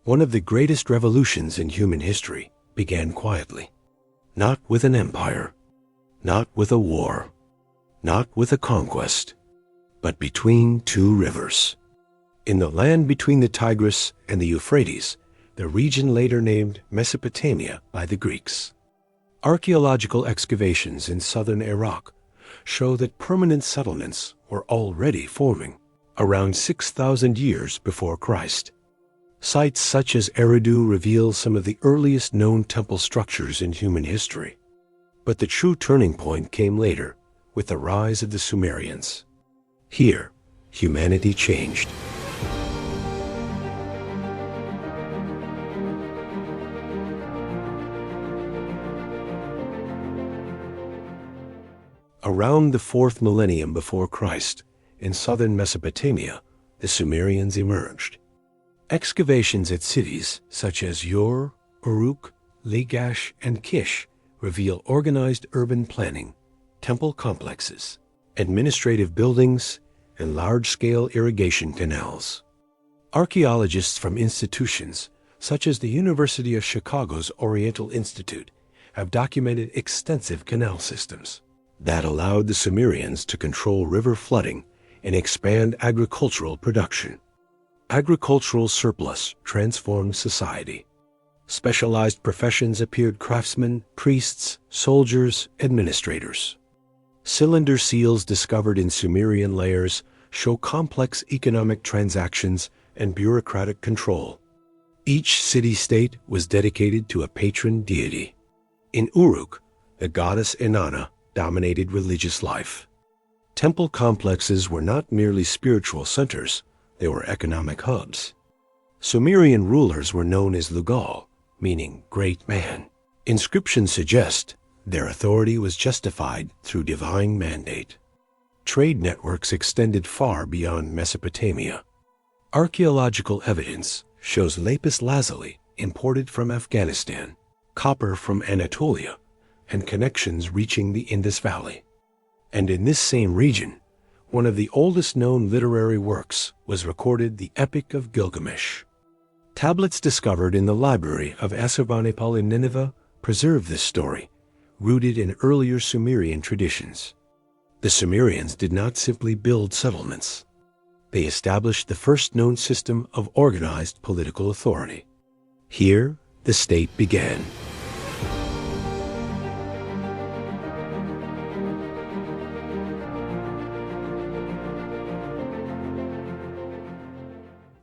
One of the greatest revolutions in human history began quietly, not with an empire, not with a war, not with a conquest, but between two rivers. In the land between the Tigris and the Euphrates, the region later named Mesopotamia by the Greeks. Archaeological excavations in southern Iraq show that permanent settlements were already forming around 6,000 years before Christ. Sites such as Eridu reveal some of the earliest known temple structures in human history. But the true turning point came later, with the rise of the Sumerians. Here, humanity changed. Around the 4th millennium before Christ, in southern Mesopotamia, the Sumerians emerged. Excavations at cities such as Ur, Uruk, Lagash, and Kish reveal organized urban planning, temple complexes, administrative buildings, and large-scale irrigation canals. Archaeologists from institutions such as the University of Chicago's Oriental Institute have documented extensive canal systems that allowed the Sumerians to control river flooding and expand agricultural production. Agricultural surplus transformed society. Specialized professions appeared: craftsmen, priests, soldiers, administrators. Cylinder seals discovered in Sumerian layers show complex economic transactions and bureaucratic control. Each city-state was dedicated to a patron deity. In Uruk, the goddess Inanna dominated religious life. Temple complexes were not merely spiritual centers, they were economic hubs. Sumerian rulers were known as Lugal, meaning great man. Inscriptions suggest their authority was justified through divine mandate. Trade networks extended far beyond Mesopotamia. Archaeological evidence shows lapis lazuli imported from Afghanistan, copper from Anatolia, and connections reaching the Indus Valley. And in this same region, one of the oldest known literary works was recorded: the Epic of Gilgamesh. Tablets discovered in the library of Assurbanipal in Nineveh preserve this story, rooted in earlier Sumerian traditions. The Sumerians did not simply build settlements. They established the first known system of organized political authority. Here, the state began.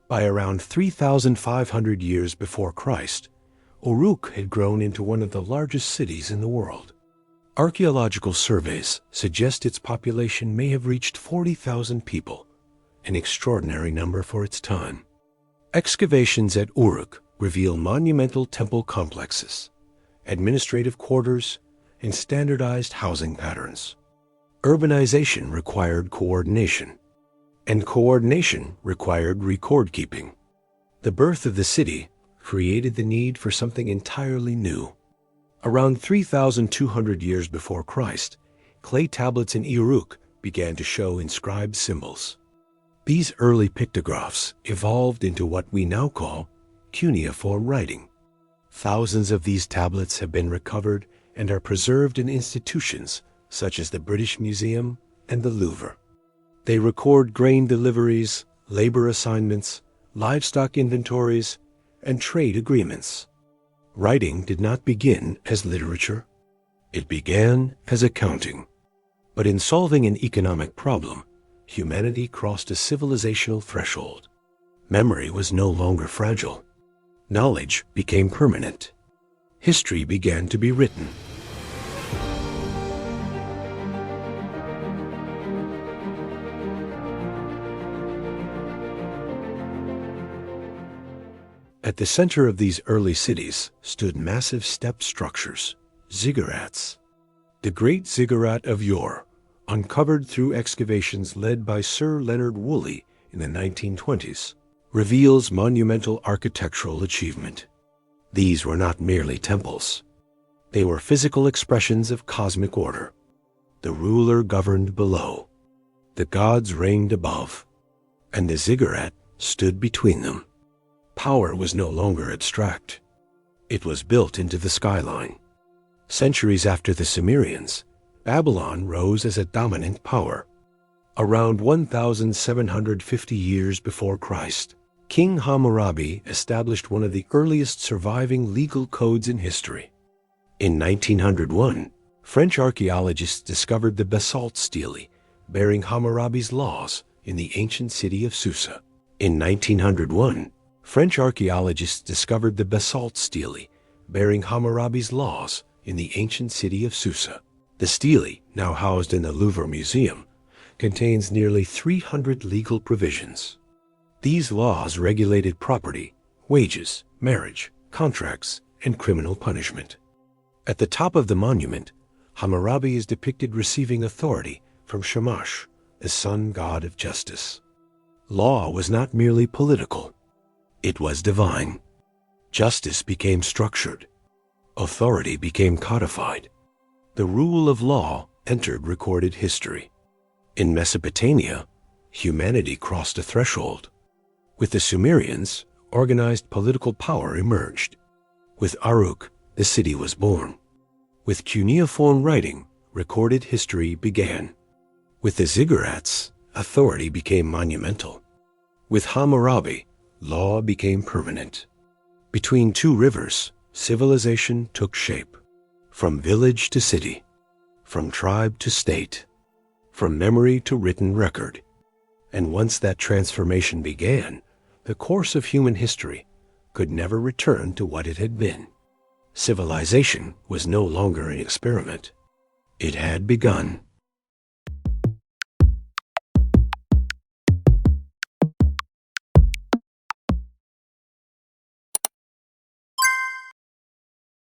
By around 3,500 years before Christ, Uruk had grown into one of the largest cities in the world. Archaeological surveys suggest its population may have reached 40,000 people, an extraordinary number for its time. Excavations at Uruk reveal monumental temple complexes, administrative quarters, and standardized housing patterns. Urbanization required coordination, and coordination required record-keeping. The birth of the city created the need for something entirely new. Around 3,200 years before Christ, clay tablets in Uruk began to show inscribed symbols. These early pictographs evolved into what we now call cuneiform writing. Thousands of these tablets have been recovered and are preserved in institutions such as the British Museum and the Louvre. They record grain deliveries, labor assignments, livestock inventories, and trade agreements. Writing did not begin as literature. It began as accounting. But in solving an economic problem, humanity crossed a civilizational threshold. Memory was no longer fragile. Knowledge became permanent. History began to be written. At the center of these early cities stood massive step structures, ziggurats. The Great Ziggurat of Ur, uncovered through excavations led by Sir Leonard Woolley in the 1920s, reveals monumental architectural achievement. These were not merely temples. They were physical expressions of cosmic order. The ruler governed below. The gods reigned above. And the ziggurat stood between them. Power was no longer abstract. It was built into the skyline. Centuries after the Sumerians, Babylon rose as a dominant power. Around 1,750 years before Christ, King Hammurabi established one of the earliest surviving legal codes in history. In 1901, French archaeologists discovered the basalt stele bearing Hammurabi's laws in the ancient city of Susa. In 1901, French archaeologists discovered the basalt stele bearing Hammurabi's laws in the ancient city of Susa. The stele, now housed in the Louvre Museum, contains nearly 300 legal provisions. These laws regulated property, wages, marriage, contracts, and criminal punishment. At the top of the monument, Hammurabi is depicted receiving authority from Shamash, the sun god of justice. Law was not merely political, it was divine. Justice became structured. Authority became codified. The rule of law entered recorded history. In Mesopotamia, humanity crossed a threshold. With the Sumerians, organized political power emerged. With Uruk, the city was born. With cuneiform writing, recorded history began. With the ziggurats, authority became monumental. With Hammurabi, law became permanent. Between two rivers, civilization took shape. From village to city, from tribe to state, from memory to written record. And once that transformation began, the course of human history could never return to what it had been. Civilization was no longer an experiment. It had begun.